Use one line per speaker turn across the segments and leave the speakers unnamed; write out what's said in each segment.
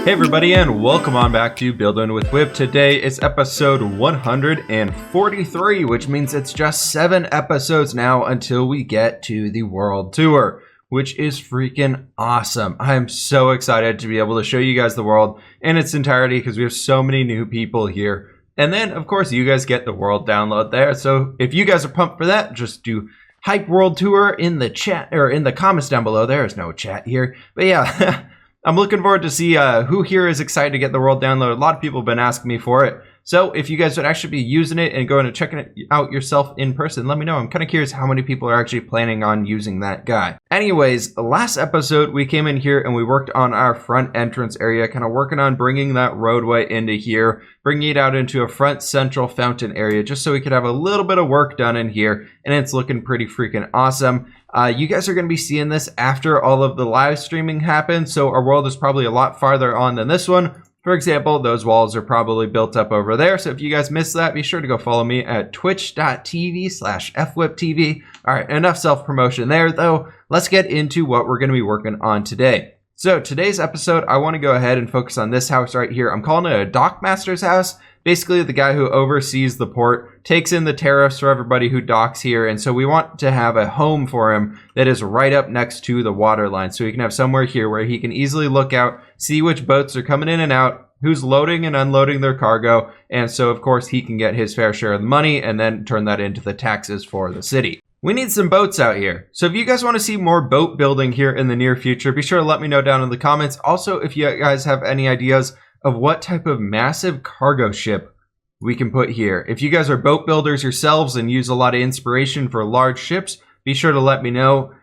Hey everybody, and welcome on back to Building with Whip. Today is episode 143, which means it's just 7 episodes now until we get to the world tour, which is freaking awesome. I am so excited to be able to show you guys the world in its entirety because we have so many new people here. And then, of course, you guys get the world download there. So if you guys are pumped for that, just do hype world tour in the chat or in the comments down below. There is no chat here, but yeah. I'm looking forward to see who here is excited to get the world download. A lot of people have been asking me for it. So if you guys would actually be using it and going and checking it out yourself in person, let me know. I'm kind of curious how many people are actually planning on using that guy. Anyways, last episode we came in here and we worked on our front entrance area, kind of working on bringing that roadway into here, bringing it out into a front central fountain area just so we could have a little bit of work done in here, and it's looking pretty freaking awesome. You guys are going to be seeing this after all of the live streaming happens, so our world is probably a lot farther on than this one. For example, those walls are probably built up over there, so if you guys missed that, be sure to go follow me at twitch.tv/fWhipTV. Alright, enough self-promotion there, though. Let's get into what we're going to be working on today. So today's episode, I want to go ahead and focus on this house right here. I'm calling it a dockmaster's house. Basically, the guy who oversees the port, takes in the tariffs for everybody who docks here, and so we want to have a home for him that is right up next to the water line, so he can have somewhere here where he can easily look out, see which boats are coming in and out, who's loading and unloading their cargo, and so of course he can get his fair share of the money and then turn that into the taxes for the city. We need some boats out here. So if you guys want to see more boat building here in the near future, be sure to let me know down in the comments. Also, if you guys have any ideas of what type of massive cargo ship we can put here. If you guys are boat builders yourselves and use a lot of inspiration for large ships, be sure to let me know.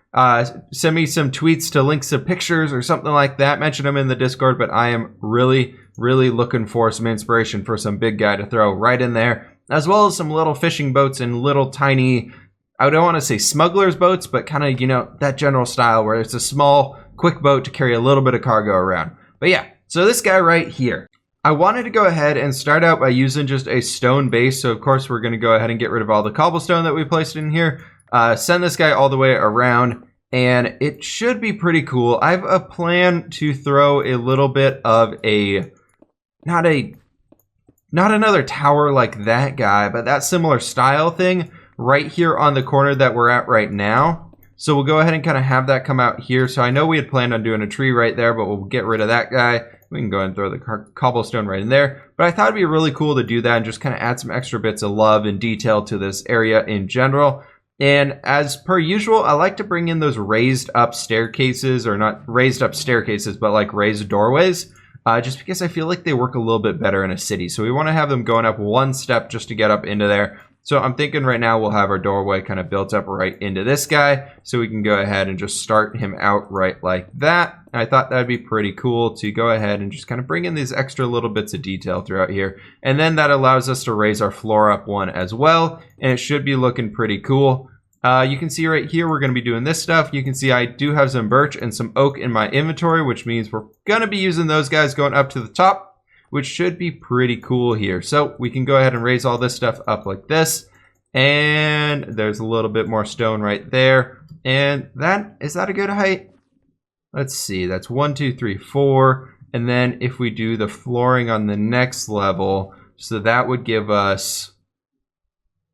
Send me some tweets to links to pictures or something like that. Mention them in the Discord, but I am really looking for some inspiration for some big guy to throw right in there, as well as some little fishing boats and little tiny, I don't want to say smugglers boats, but kind of, you know, that general style where it's a small, quick boat to carry a little bit of cargo around. But yeah, so this guy right here, I wanted to go ahead and start out by using just a stone base. So of course we're going to go ahead and get rid of all the cobblestone that we placed in here. Send this guy all the way around, and it should be pretty cool. I have a plan to throw a little bit of a, not another tower like that guy, but that similar style thing right here on the corner that we're at right now. So we'll go ahead and kind of have that come out here. So I know we had planned on doing a tree right there, but we'll get rid of that guy. We can go ahead and throw the cobblestone right in there. But I thought it'd be really cool to do that and just kind of add some extra bits of love and detail to this area in general. And as per usual, I like to bring in those raised up staircases, or not raised up staircases, but like raised doorways. Just because I feel like they work a little bit better in a city. So we want to have them going up one step just to get up into there. So I'm thinking right now we'll have our doorway kind of built up right into this guy, so we can go ahead and just start him out right like that. I thought that'd be pretty cool to go ahead and just kind of bring in these extra little bits of detail throughout here. And then that allows us to raise our floor up one as well, and it should be looking pretty cool. You can see right here we're going to be doing this stuff. You can see I do have some birch and some oak in my inventory, which means we're going to be using those guys going up to the top, which should be pretty cool here. So we can go ahead and raise all this stuff up like this. And there's a little bit more stone right there. And is that a good height? Let's see, that's 1, 2, 3, 4. And then if we do the flooring on the next level, so that would give us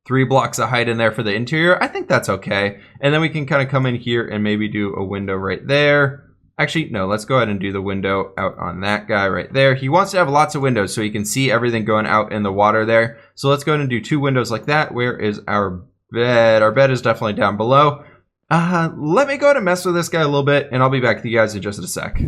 3 blocks of height in there for the interior. I think that's okay. And then we can kind of come in here and maybe do a window right there. Actually, no, let's go ahead and do the window out on that guy right there. He wants to have lots of windows so he can see everything going out in the water there. So let's go ahead and do 2 windows like that. Where is our bed? Our bed is definitely down below. Let me go ahead and mess with this guy a little bit, and I'll be back with you guys in just a sec.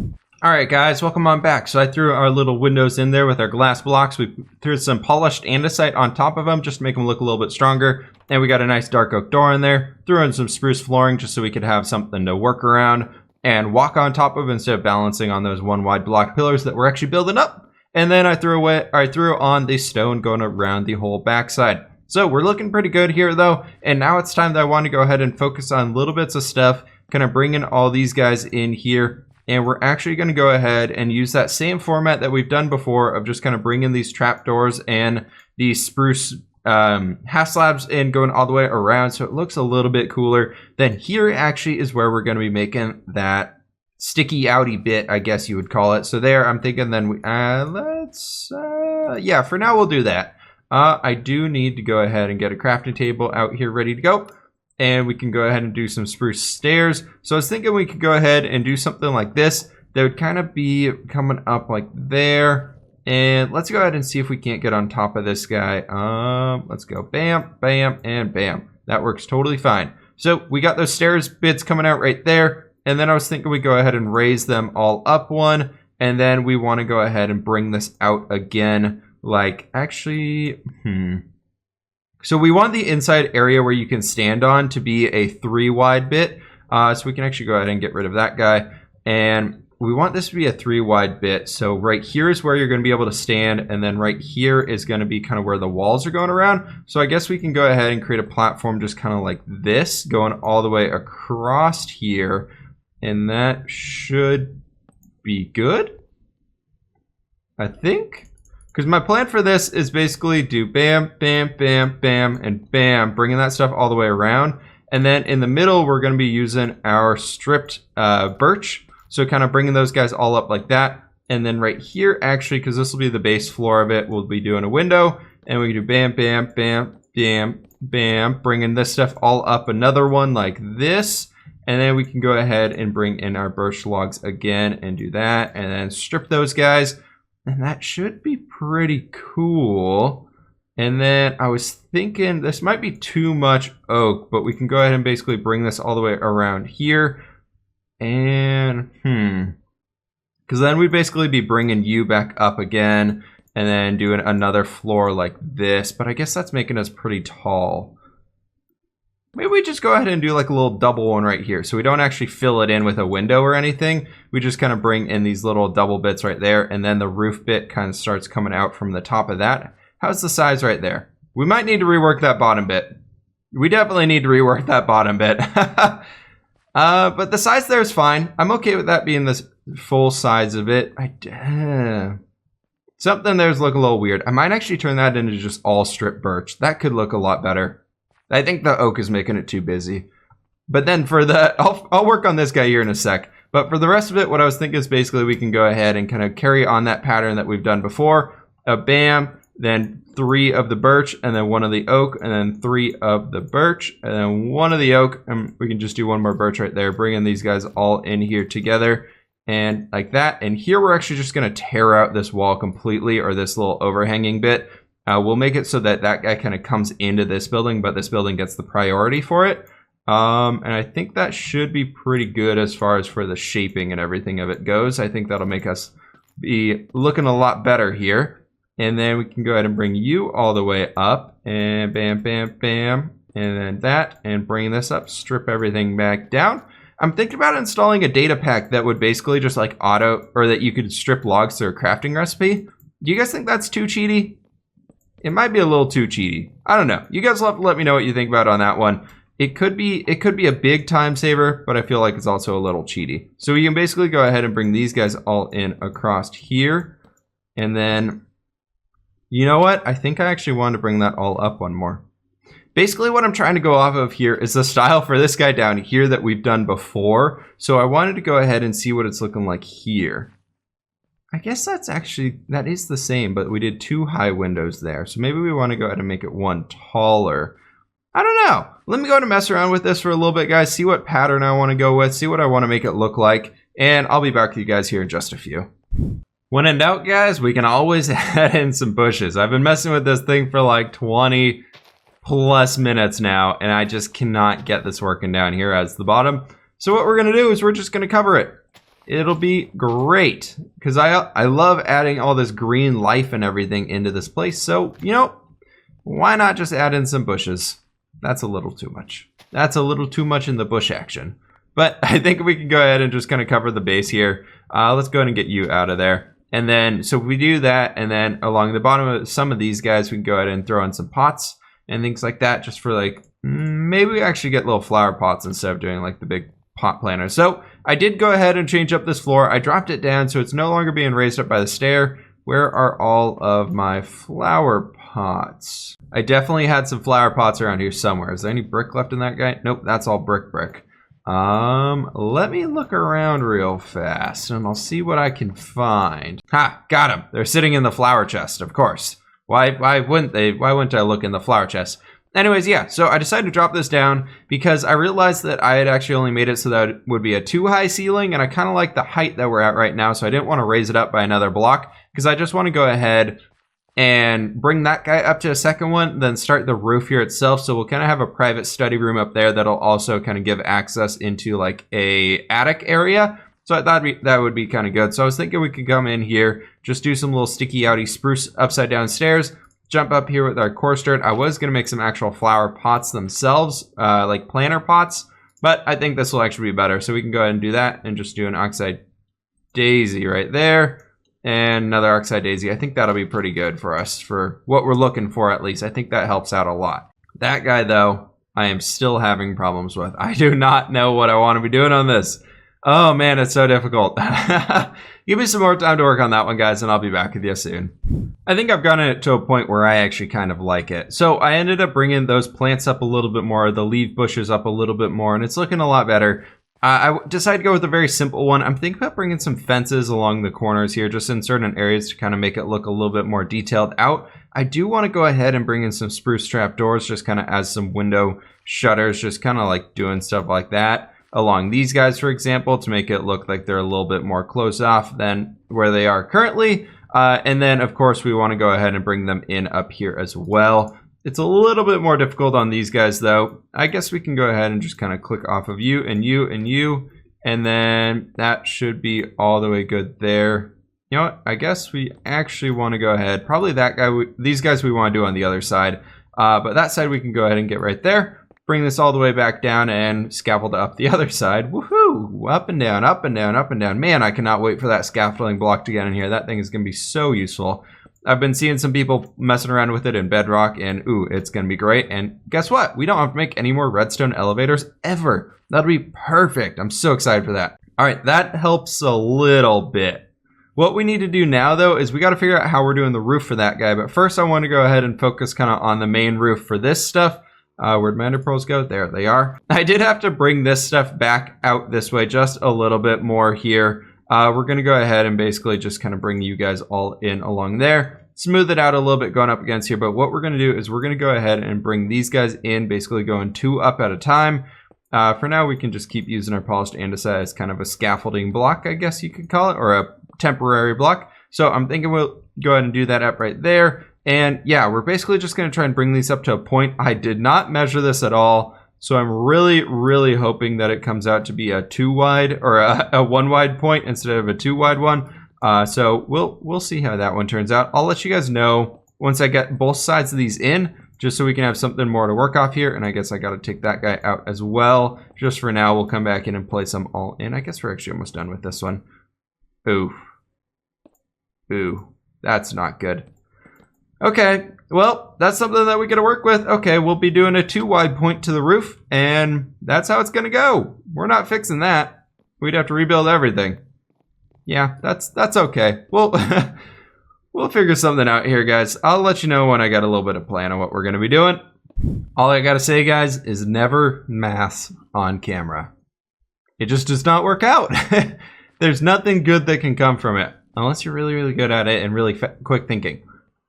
Alright guys, welcome on back. So I threw our little windows in there with our glass blocks. We threw some polished andesite on top of them just to make them look a little bit stronger. And we got a nice dark oak door in there. Threw in some spruce flooring just so we could have something to work around and walk on top of instead of balancing on those one wide block pillars that we're actually building up. And then I threw on the stone going around the whole backside. So we're looking pretty good here though. And now it's time that I want to go ahead and focus on little bits of stuff, kind of bringing all these guys in here. And we're actually going to go ahead and use that same format that we've done before of just kind of bringing these trapdoors and these spruce half slabs in going all the way around, so it looks a little bit cooler. Then here actually is where we're going to be making that sticky outy bit, I guess you would call it. So there, I'm thinking then we, yeah, for now we'll do that. I do need to go ahead and get a crafting table out here ready to go. And we can go ahead and do some spruce stairs. So I was thinking we could go ahead and do something like this. That would kind of be coming up like there. And let's go ahead and see if we can't get on top of this guy. Let's go bam, bam, and bam. That works totally fine. So we got those stairs bits coming out right there. And then I was thinking we go ahead and raise them all up one. And then we want to go ahead and bring this out again. Like, actually, So we want the inside area where you can stand on to be a 3 wide bit. So we can actually go ahead and get rid of that guy. And we want this to be a 3 wide bit. So right here is where you're going to be able to stand. And then right here is going to be kind of where the walls are going around. So I guess we can go ahead and create a platform just kind of like this, going all the way across here. And that should be good, I think. Because my plan for this is basically do bam, bam, bam, bam, and bam, bringing that stuff all the way around. And then in the middle, we're going to be using our stripped birch. So kind of bringing those guys all up like that. And then right here, actually, because this will be the base floor of it, we'll be doing a window. And we can do bam, bam, bam, bam, bam, bringing this stuff all up another one like this. And then we can go ahead and bring in our birch logs again and do that. And then strip those guys. And that should be pretty cool. And then I was thinking this might be too much oak, but we can go ahead and basically bring this all the way around here. And, because then we'd basically be bringing you back up again and then doing another floor like this. But I guess that's making us pretty tall. Maybe we just go ahead and do like a little double one right here. So we don't actually fill it in with a window or anything. We just kind of bring in these little double bits right there. And then the roof bit kind of starts coming out from the top of that. How's the size right there? We might need to rework that bottom bit. We definitely need to rework that bottom bit. But the size there is fine. I'm okay with that being this full size of it. Something there's look a little weird. I might actually turn that into just all strip birch. That could look a lot better. I think the oak is making it too busy. But then for the, I'll work on this guy here in a sec. But for the rest of it, what I was thinking is basically we can go ahead and kind of carry on that pattern that we've done before. A bam, then 3 of the birch, and then 1 of the oak, and then 3 of the birch, and then 1 of the oak. And we can just do 1 more birch right there, bringing these guys all in here together. And like that. And here we're actually just going to tear out this wall completely, or this little overhanging bit. We'll make it so that that guy kind of comes into this building, but this building gets the priority for it. And I think that should be pretty good as far as for the shaping and everything of it goes. I think that'll make us be looking a lot better here. And then we can go ahead and bring you all the way up. And bam, bam, bam. And then that. And bring this up. Strip everything back down. I'm thinking about installing a data pack that would basically just like auto, or that you could strip logs through a crafting recipe. Do you guys think that's too cheaty? It might be a little too cheaty. I don't know. You guys will have to let me know what you think about on that one. It could be a big time saver, but I feel like it's also a little cheaty. So we can basically go ahead and bring these guys all in across here. And then, you know what? I think I actually wanted to bring that all up one more. Basically what I'm trying to go off of here is the style for this guy down here that we've done before. So I wanted to go ahead and see what it's looking like here. I guess that is the same, but we did 2 high windows there. So maybe we want to go ahead and make it 1 taller. I don't know. Let me go ahead and mess around with this for a little bit, guys. See what pattern I want to go with. See what I want to make it look like. And I'll be back with you guys here in just a few. When in doubt, guys, we can always add in some bushes. I've been messing with this thing for like 20 plus minutes now, and I just cannot get this working down here as the bottom. So what we're going to do is we're just going to cover it. It'll be great because I love adding all this green life and everything into this place. So, you know, why not just add in some bushes? That's a little too much. That's a little too much in the bush action. But I think we can go ahead and just kind of cover the base here. Let's go ahead and get you out of there. And then, so we do that, and then along the bottom of some of these guys, we can go ahead and throw in some pots and things like that, just for like, maybe we actually get little flower pots instead of doing like the big pot planters. So I did go ahead and change up this floor. I dropped it down so it's no longer being raised up by the stair. Where are all of my flower pots? I definitely had some flower pots around here somewhere. Is there any brick left in that guy? Nope, that's all brick. Let me look around real fast and I'll see what I can find. Ha, got them. They're sitting in the flower chest, of course. Why wouldn't they? Why wouldn't I look in the flower chest? Anyways, yeah, so I decided to drop this down because I realized that I had actually only made it so that it would be a too high ceiling, and I kind of like the height that we're at right now, so I didn't want to raise it up by another block because I just want to go ahead and bring that guy up to a second one, then start the roof here itself. So we'll kind of have a private study room up there that'll also kind of give access into like a attic area. So I thought that would be kind of good. So I was thinking we could come in here, just do some little sticky outy spruce upside down stairs, jump up here with our coarse dirt. I was going to make some actual flower pots themselves, like planter pots, but I think this will actually be better. So we can go ahead and do that and just do an oxide daisy right there and another oxide daisy. I think that'll be pretty good for us for what we're looking for, at least. I think that helps out a lot. That guy, though, I am still having problems with. I do not know what I want to be doing on this. Oh, man, it's so difficult. Give me some more time to work on that one, guys, and I'll be back with you soon. I think I've gotten it to a point where I actually kind of like it. So I ended up bringing those plants up a little bit more, the leaf bushes up a little bit more, and it's looking a lot better. I decided to go with a very simple one. I'm thinking about bringing some fences along the corners here, just in certain areas to kind of make it look a little bit more detailed out. I do want to go ahead and bring in some spruce trap doors, just kind of as some window shutters, just kind of like doing stuff like that along these guys, for example, to make it look like they're a little bit more close off than where they are currently. And then, of course, we want to go ahead and bring them in up here as well. It's a little bit more difficult on these guys, though. I guess we can go ahead and just kind of click off of you and you and you, and then that should be all the way good there. You know what? I guess we actually want to go ahead. Probably that guy. These guys we want to do on the other side, but that side we can go ahead and get right there. Bring this all the way back down and scaffold up the other side. Woohoo! Up and down, up and down, up and down. Man, I cannot wait for that scaffolding block to get in here. That thing is going to be so useful. I've been seeing some people messing around with it in Bedrock, and ooh, it's going to be great. And guess what? We don't have to make any more redstone elevators ever. That'll be perfect. I'm so excited for that. All right, that helps a little bit. What we need to do now, though, is we got to figure out how we're doing the roof for that guy. But first, I want to go ahead and focus kind of on the main roof for this stuff. Where'd my ender pearls go? There they are. I did have to bring this stuff back out this way just a little bit more here. We're going to go ahead and basically just kind of bring you guys all in along there. Smooth it out a little bit going up against here. But what we're going to do is we're going to go ahead and bring these guys in, basically going 2 up at a time. For now, we can just keep using our polished andesite as kind of a scaffolding block, I guess you could call it, or a temporary block. So I'm thinking we'll go ahead and do that up right there. And yeah, we're basically just going to try and bring these up to a point. I did not measure this at all, so I'm really, really hoping that it comes out to be a 2 wide or a 1 wide point instead of a 2 wide one. So we'll see how that one turns out. I'll let you guys know once I get both sides of these in, just so we can have something more to work off here. And I guess I got to take that guy out as well. Just for now, we'll come back in and place them all in. I guess we're actually almost done with this one. Ooh. Ooh, that's not good. Okay, well, that's something that we got to work with. Okay, we'll be doing a 2 wide point to the roof, and that's how it's going to go. We're not fixing that. We'd have to rebuild everything. Yeah, that's okay. We'll figure something out here, guys. I'll let you know when I got a little bit of plan on what we're going to be doing. All I got to say, guys, is never math on camera. It just does not work out. There's nothing good that can come from it, unless you're really, really good at it and really quick thinking.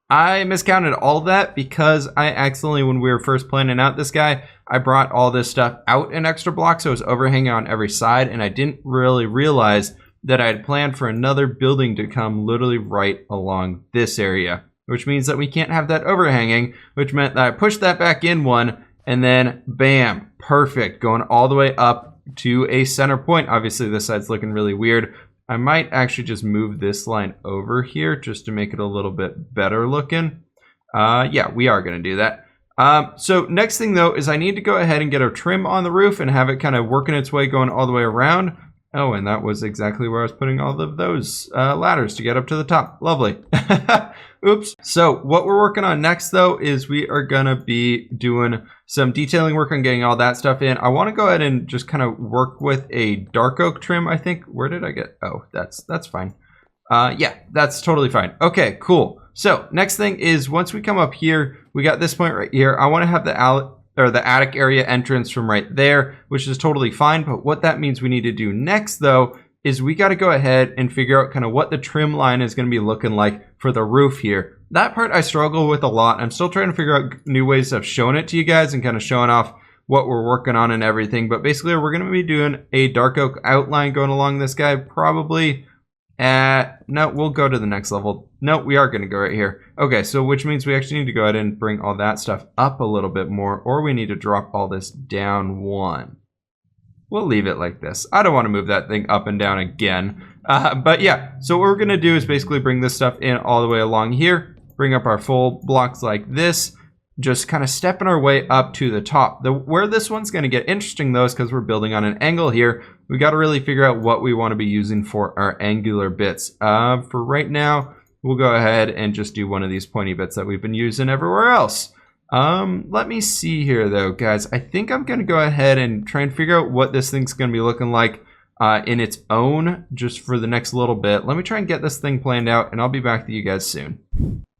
I miscounted all of that because I accidentally, when we were first planning out this guy, I brought all this stuff out an extra block, so it was overhanging on every side, and I didn't really realize that I had planned for another building to come literally right along this area, which means that we can't have that overhanging, which meant that I pushed that back in one, and then bam, perfect, going all the way up to a center point. Obviously, this side's looking really weird. I might actually just move this line over here just to make it a little bit better looking. Yeah, we are going to do that. So next thing, though, is I need to go ahead and get a trim on the roof and have it kind of working its way going all the way around. Oh, and that was exactly where I was putting all of those ladders to get up to the top. Lovely. Oops. So what we're working on next, though, is we are going to be doing some detailing work on getting all that stuff in. I want to go ahead and just kind of work with a dark oak trim, I think. Where did I get? Oh, that's fine. Yeah, that's totally fine. Okay, cool. So next thing is once we come up here, we got this point right here. I want to have the or the attic area entrance from right there, which is totally fine. But what that means we need to do next though is we got to go ahead and figure out kind of what the trim line is going to be looking like for the roof here. That part I struggle with a lot. I'm still trying to figure out new ways of showing it to you guys and kind of showing off what we're working on and everything. But basically we're going to be doing a dark oak outline going along this guy, probably at, no, we'll go to the next level. No, we are going to go right here. Okay, so which means we actually need to go ahead and bring all that stuff up a little bit more, or we need to drop all this down one. We'll leave it like this. I don't want to move that thing up and down again. But yeah, so what we're going to do is basically bring this stuff in all the way along here, bring up our full blocks like this, just kind of stepping our way up to the top. Where this one's going to get interesting though is because we're building on an angle here. We got to really figure out what we want to be using for our angular bits. For right now, we'll go ahead and just do one of these pointy bits that we've been using everywhere else. Let me see here though, guys. I think I'm going to go ahead and try and figure out what this thing's going to be looking like in its own just for the next little bit. Let me try and get this thing planned out and I'll be back to you guys soon.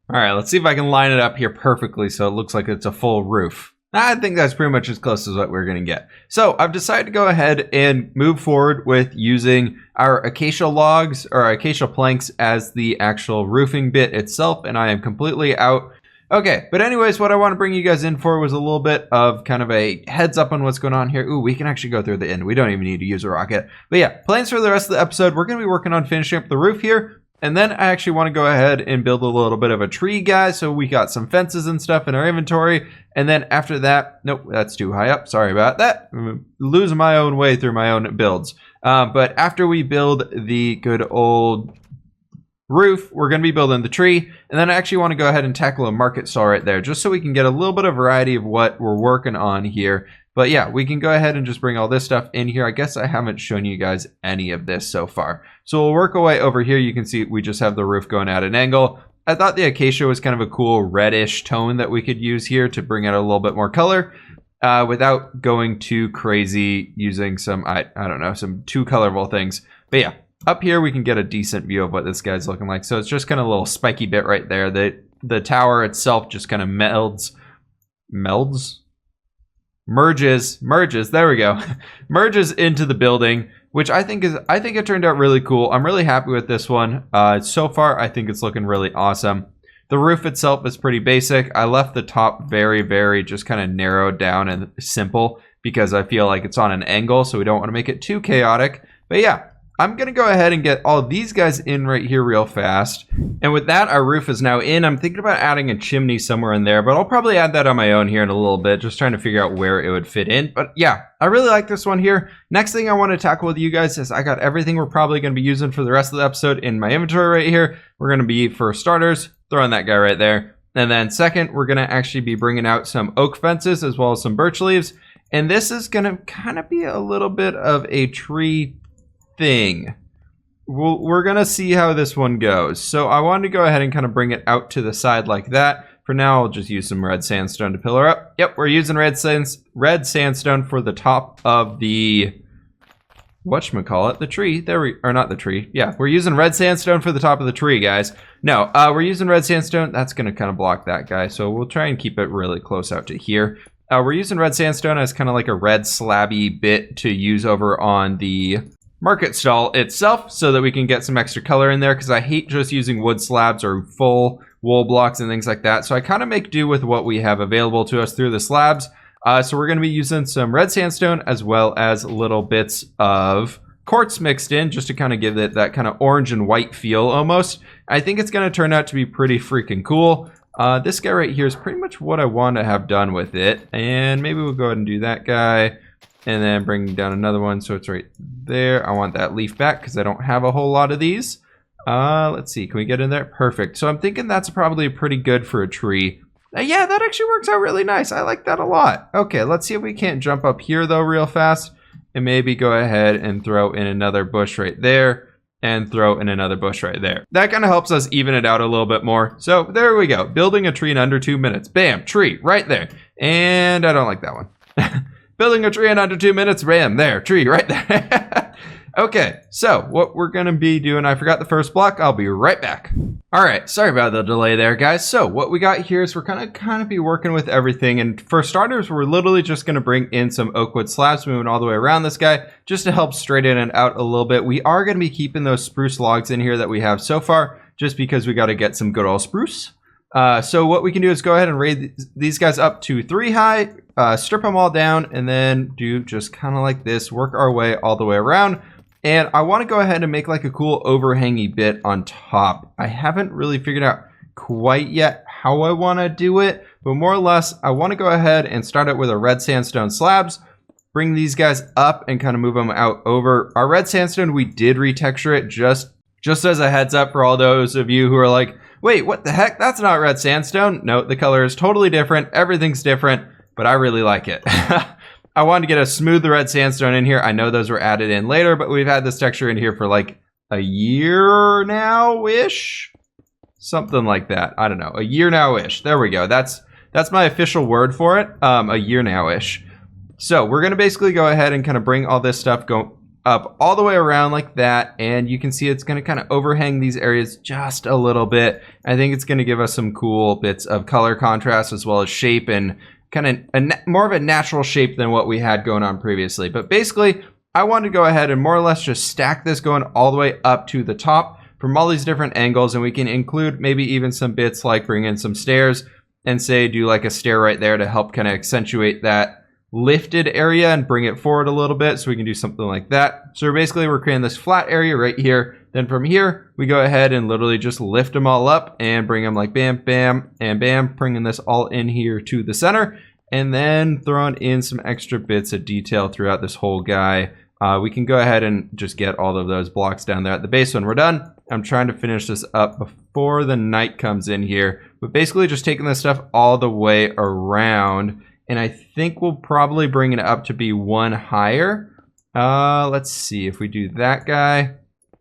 All right, let's see if I can line it up here perfectly so it looks like it's a full roof. I think that's pretty much as close as what we're going to get. So I've decided to go ahead and move forward with using our acacia logs or acacia planks as the actual roofing bit itself, and I am completely out. Okay, but anyways, what I want to bring you guys in for was a little bit of kind of a heads up on what's going on here. Ooh, we can actually go through the end. We don't even need to use a rocket. But yeah, plans for the rest of the episode. We're going to be working on finishing up the roof here. And then I actually want to go ahead and build a little bit of a tree, guys. So we got some fences and stuff in our inventory. And then after that, nope, that's too high up. Sorry about that. I'm losing my own way through my own builds. But after we build the good old roof, we're going to be building the tree. And then I actually want to go ahead and tackle a market stall right there, just so we can get a little bit of variety of what we're working on here. But yeah, we can go ahead and just bring all this stuff in here. I guess I haven't shown you guys any of this so far. So we'll work our way over here. You can see we just have the roof going at an angle. I thought the acacia was kind of a cool reddish tone that we could use here to bring out a little bit more color without going too crazy using some, I don't know, some too colorful things. But yeah, up here we can get a decent view of what this guy's looking like. So it's just kind of a little spiky bit right there. The tower itself just kind of merges, there we go, merges into the building, which I think it turned out really cool. I'm really happy with this one. So far, I think it's looking really awesome. The roof itself is pretty basic. I left the top very, very just kind of narrowed down and simple because I feel like it's on an angle, so we don't want to make it too chaotic. But yeah, I'm going to go ahead and get all of these guys in right here real fast. And with that, our roof is now in. I'm thinking about adding a chimney somewhere in there, but I'll probably add that on my own here in a little bit, just trying to figure out where it would fit in. But yeah, I really like this one here. Next thing I want to tackle with you guys is I got everything we're probably going to be using for the rest of the episode in my inventory right here. We're going to be, for starters, throwing that guy right there. And then second, we're going to actually be bringing out some oak fences as well as some birch leaves. And this is going to kind of be a little bit of a tree thing. We're gonna see how this one goes. So I wanted to go ahead and kind of bring it out to the side like that. For now, I'll just use some red sandstone to pillar up. Yep, we're using red sandstone for the top of the whatchamacallit, the tree. Or not the tree. Yeah, we're using red sandstone for the top of the tree, guys. No, we're using red sandstone. That's gonna kind of block that guy. So we'll try and keep it really close out to here. We're using red sandstone as kind of like a red slabby bit to use over on the market stall itself so that we can get some extra color in there, because I hate just using wood slabs or full wool blocks and things like that. So I kind of make do with what we have available to us through the slabs. So we're going to be using some red sandstone as well as little bits of quartz mixed in just to kind of give it that kind of orange and white feel almost. I think it's going to turn out to be pretty freaking cool. This guy right here is pretty much what I want to have done with it. And maybe we'll go ahead and do that guy. And then bring down another one, so it's right there. I want that leaf back because I don't have a whole lot of these. Let's see, can we get in there? Perfect. So I'm thinking that's probably pretty good for a tree. Yeah, that actually works out really nice. I like that a lot. Okay, let's see if we can't jump up here though real fast. And maybe go ahead and throw in another bush right there. And throw in another bush right there. That kind of helps us even it out a little bit more. So there we go. Building a tree in under 2 minutes. Bam, tree right there. And I don't like that one. Building a tree in under 2 minutes, bam, there, tree right there. Okay, so what we're gonna be doing, I forgot the first block. I'll be right back. All right, sorry about the delay there, guys. So what we got here is we're gonna kind of be working with everything. And for starters, we're literally just gonna bring in some oak wood slabs, moving all the way around this guy, just to help straighten it out a little bit. We are gonna be keeping those spruce logs in here that we have so far, just because we gotta get some good old spruce. So what we can do is go ahead and raise these guys up to 3 high, strip them all down, and then do just kind of like this, work our way all the way around. And I want to go ahead and make like a cool overhangy bit on top. I haven't really figured out quite yet how I want to do it, but more or less I want to go ahead and start it with a red sandstone slabs, bring these guys up and kind of move them out over. Our red sandstone, we did retexture it just as a heads up for all those of you who are like, wait, what the heck? That's not red sandstone. No, the color is totally different. Everything's different, but I really like it. I wanted to get a smooth red sandstone in here. I know those were added in later, but we've had this texture in here for like a year now-ish. Something like that. I don't know. A year now-ish. There we go. That's my official word for it. A year now-ish. So we're going to basically go ahead and kind of bring all this stuff go up all the way around like that. And you can see it's going to kind of overhang these areas just a little bit. I think it's going to give us some cool bits of color contrast as well as shape and kind of more of a natural shape than what we had going on previously. But basically, I wanted to go ahead and more or less just stack this going all the way up to the top from all these different angles. And we can include maybe even some bits like bring in some stairs and say do like a stair right there to help kind of accentuate that lifted area and bring it forward a little bit, so we can do something like that. So we're creating this flat area right here. Then from here we go ahead and literally just lift them all up and bring them like bam, bam, and bam, bringing this all in here to the center, and then throwing in some extra bits of detail throughout this whole guy. We can go ahead and just get all of those blocks down there at the base when we're done. I'm trying to finish this up before the night comes in here, but basically just taking this stuff all the way around. And I think we'll probably bring it up to be 1 higher. Let's see, if we do that guy,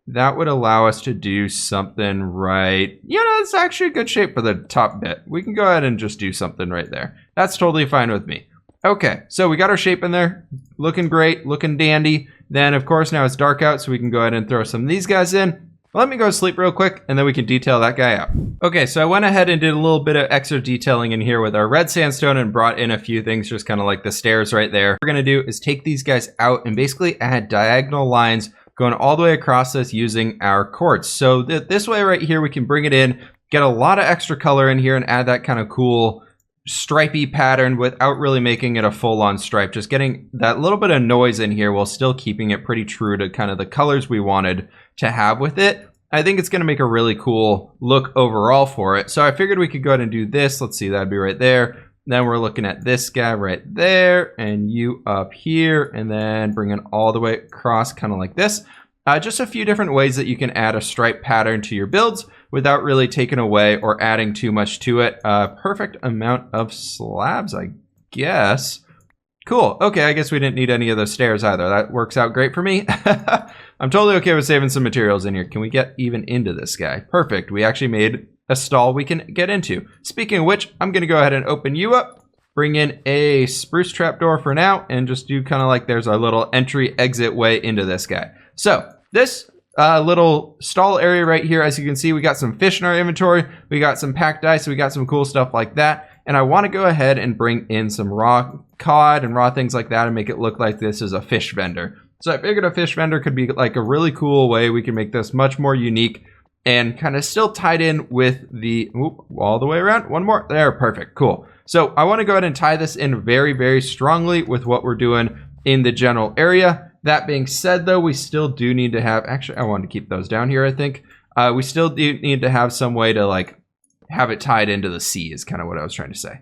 that would allow us to do something right. You know, it's actually a good shape for the top bit. We can go ahead and just do something right there. That's totally fine with me. Okay, so we got our shape in there. Looking great, looking dandy. Then, of course, now it's dark out, so we can go ahead and throw some of these guys in. Let me go sleep real quick, and then we can detail that guy out. Okay, so I went ahead and did a little bit of extra detailing in here with our red sandstone and brought in a few things, just kind of like the stairs right there. What we're going to do is take these guys out and basically add diagonal lines going all the way across this using our quartz. So this way right here, we can bring it in, get a lot of extra color in here and add that kind of cool stripy pattern without really making it a full-on stripe. Just getting that little bit of noise in here while still keeping it pretty true to kind of the colors we wanted to have with it. I think it's going to make a really cool look overall for it. So I figured we could go ahead and do this. Let's see, that'd be right there. Then we're looking at this guy right there and you up here, and then bring it all the way across kind of like this. Just a few different ways that you can add a stripe pattern to your builds without really taking away or adding too much to it. Perfect amount of slabs, I guess. Cool. Okay, I guess we didn't need any of those stairs either. That works out great for me. I'm totally okay with saving some materials in here. Can we get even into this guy? Perfect. We actually made a stall we can get into. Speaking of which, I'm going to go ahead and open you up, bring in a spruce trapdoor for now, and just do kind of like there's our little entry exit way into this guy. So this little stall area right here, as you can see, we got some fish in our inventory. We got some packed ice. We got some cool stuff like that. And I want to go ahead and bring in some raw cod and raw things like that and make it look like this is a fish vendor. So I figured a fish vendor could be like a really cool way we can make this much more unique and kind of still tied in with the, all the way around. One more there. Perfect. Cool. So I want to go ahead and tie this in very, very strongly with what we're doing in the general area. That being said, though, we still do need to have, actually, I want to keep those down here, I think. We still do need to have some way to like have it tied into the sea is kind of what I was trying to say.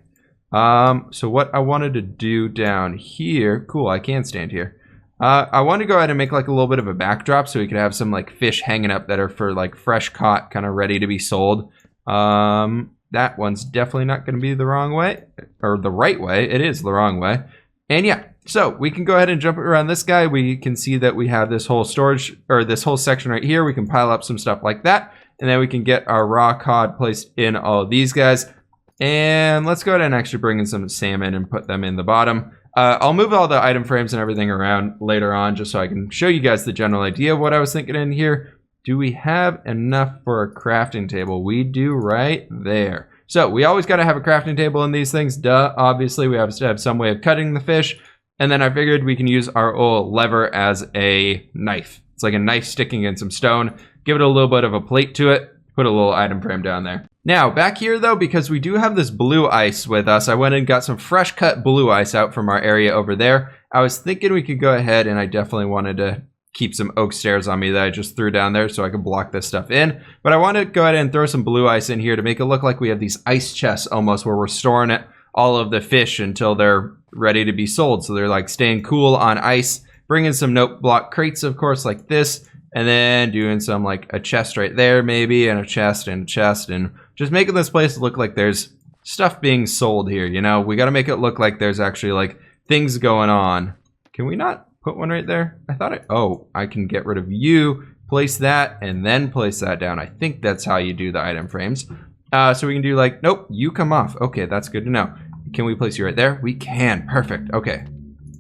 So what I wanted to do down here, cool, I can stand here. I want to go ahead and make like a little bit of a backdrop so we could have some like fish hanging up that are for like fresh caught, kind of ready to be sold. That one's definitely not going to be the wrong way, or the right way. It is the wrong way. And yeah, so we can go ahead and jump around this guy. We can see that we have this whole storage, or this whole section right here. We can pile up some stuff like that. And then we can get our raw cod placed in all of these guys. And let's go ahead and actually bring in some salmon and put them in the bottom. I'll move all the item frames and everything around later on just so I can show you guys the general idea of what I was thinking in here. Do we have enough for a crafting table? We do right there. So we always got to have a crafting table in these things. Duh, obviously we have to have some way of cutting the fish. And then I figured we can use our old lever as a knife. It's like a knife sticking in some stone. Give it a little bit of a plate to it. Put a little item frame down there. Now, back here though, because we do have this blue ice with us, I went and got some fresh cut blue ice out from our area over there. I was thinking we could go ahead, and I definitely wanted to keep some oak stairs on me that I just threw down there so I could block this stuff in. But I want to go ahead and throw some blue ice in here to make it look like we have these ice chests almost where we're storing all of the fish until they're ready to be sold. So they're like staying cool on ice. Bring in some note block crates, of course, like this. And then doing some like a chest right there maybe, and a chest and a chest, and just making this place look like there's stuff being sold here, you know? We got to make it look like there's actually like things going on. Can we not put one right there? I thought I can get rid of you, place that, and then place that down. I think that's how you do the item frames. So we can do like, nope, you come off. Okay, that's good to know. Can we place you right there? We can. Perfect. Okay.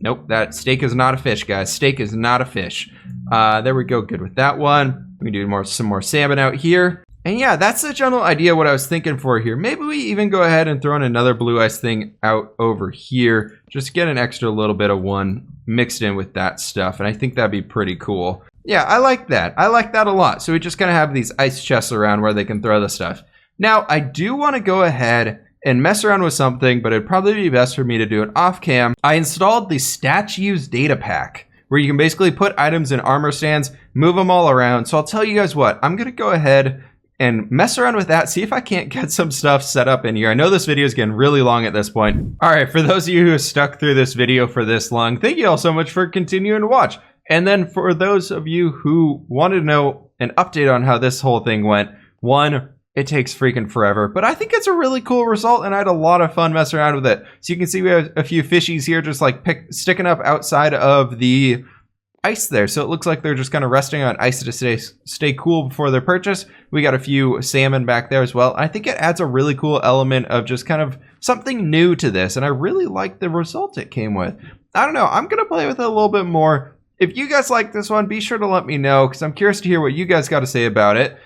Nope, that steak is not a fish, guys. Steak is not a fish. There we go. Good with that one. We can do some more salmon out here. And yeah, that's the general idea what I was thinking for here. Maybe we even go ahead and throw in another blue ice thing out over here. Just get an extra little bit of one mixed in with that stuff. And I think that'd be pretty cool. Yeah, I like that. I like that a lot. So we just kind of have these ice chests around where they can throw the stuff. Now, I do want to go ahead and mess around with something, but it'd probably be best for me to do it off cam. I installed the statues data pack, where you can basically put items in armor stands, move them all around. So I'll tell you guys what, I'm going to go ahead and mess around with that, see if I can't get some stuff set up in here. I know this video is getting really long at this point. All right, for those of you who have stuck through this video for this long, thank you all so much for continuing to watch. And then for those of you who wanted to know an update on how this whole thing went, one, it takes freaking forever, but I think it's a really cool result, and I had a lot of fun messing around with it. So you can see we have a few fishies here just like sticking up outside of the ice there. So it looks like they're just kind of resting on ice to stay cool before their purchase. We got a few salmon back there as well. I think it adds a really cool element of just kind of something new to this, and I really like the result it came with. I don't know. I'm going to play with it a little bit more. If you guys like this one, be sure to let me know, because I'm curious to hear what you guys got to say about it.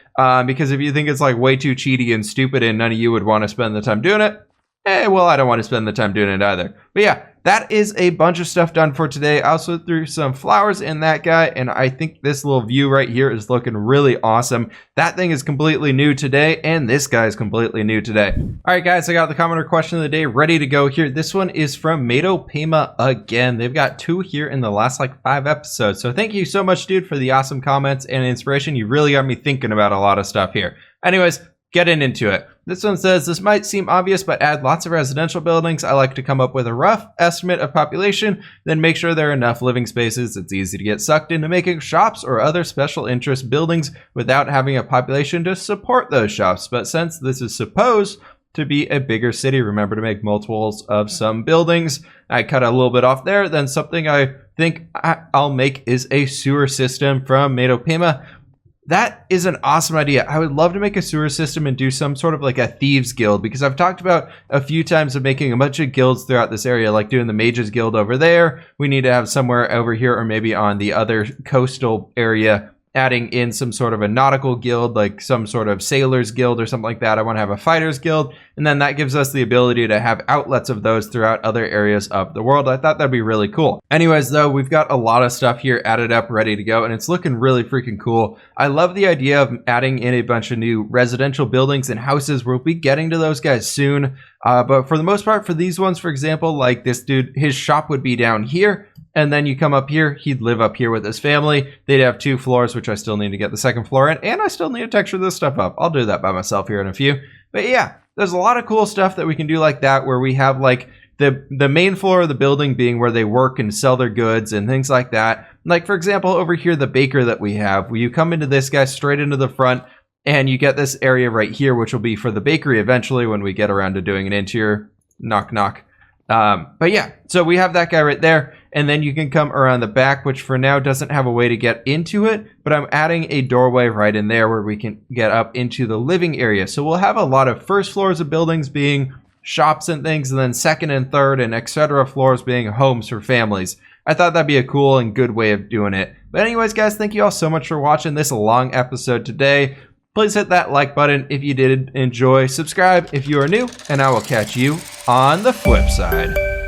Because if you think it's like way too cheaty and stupid and none of you would want to spend the time doing it, well, I don't want to spend the time doing it either. But yeah, that is a bunch of stuff done for today. I also threw some flowers in that guy, and I think this little view right here is looking really awesome. That thing is completely new today, and this guy is completely new today. All right, guys, I got the commenter question of the day ready to go here. This one is from MatoPema again. They've got 2 here in the last like 5 episodes. So thank you so much, dude, for the awesome comments and inspiration. You really got me thinking about a lot of stuff here. Anyways, getting into it. This one says, this might seem obvious, but add lots of residential buildings. I like to come up with a rough estimate of population, then make sure there are enough living spaces. It's easy to get sucked into making shops or other special interest buildings without having a population to support those shops. But since this is supposed to be a bigger city, remember to make multiples of some buildings. I cut a little bit off there. Then something I think I'll make is a sewer system from MatoPema. That is an awesome idea. I would love to make a sewer system and do some sort of like a thieves guild, because I've talked about a few times of making a bunch of guilds throughout this area, like doing the mages guild over there. We need to have somewhere over here, or maybe on the other coastal area, adding in some sort of a nautical guild, like some sort of sailors guild or something like that. I want to have a fighters guild, and then that gives us the ability to have outlets of those throughout other areas of the world. I thought that'd be really cool. Anyways, though, we've got a lot of stuff here added up, ready to go, and it's looking really freaking cool. I love the idea of adding in a bunch of new residential buildings and houses. We'll be getting to those guys soon. But for the most part, for these ones, for example, like this dude, his shop would be down here. And then you come up here, he'd live up here with his family. They'd have 2 floors, which I still need to get the 2nd floor in. And I still need to texture this stuff up. I'll do that by myself here in a few. But yeah, there's a lot of cool stuff that we can do like that, where we have like the main floor of the building being where they work and sell their goods and things like that. Like, for example, over here, the baker that we have, where you come into this guy straight into the front, and you get this area right here, which will be for the bakery eventually when we get around to doing an interior. Knock, knock. But yeah, so we have that guy right there, and then you can come around the back, which for now doesn't have a way to get into it, but I'm adding a doorway right in there where we can get up into the living area. So we'll have a lot of first floors of buildings being shops and things, and then second and third and etc. floors being homes for families. I thought that'd be a cool and good way of doing it. But anyways, guys, thank you all so much for watching this long episode today. Please hit that like button if you did enjoy. Subscribe if you are new, and I will catch you on the flip side.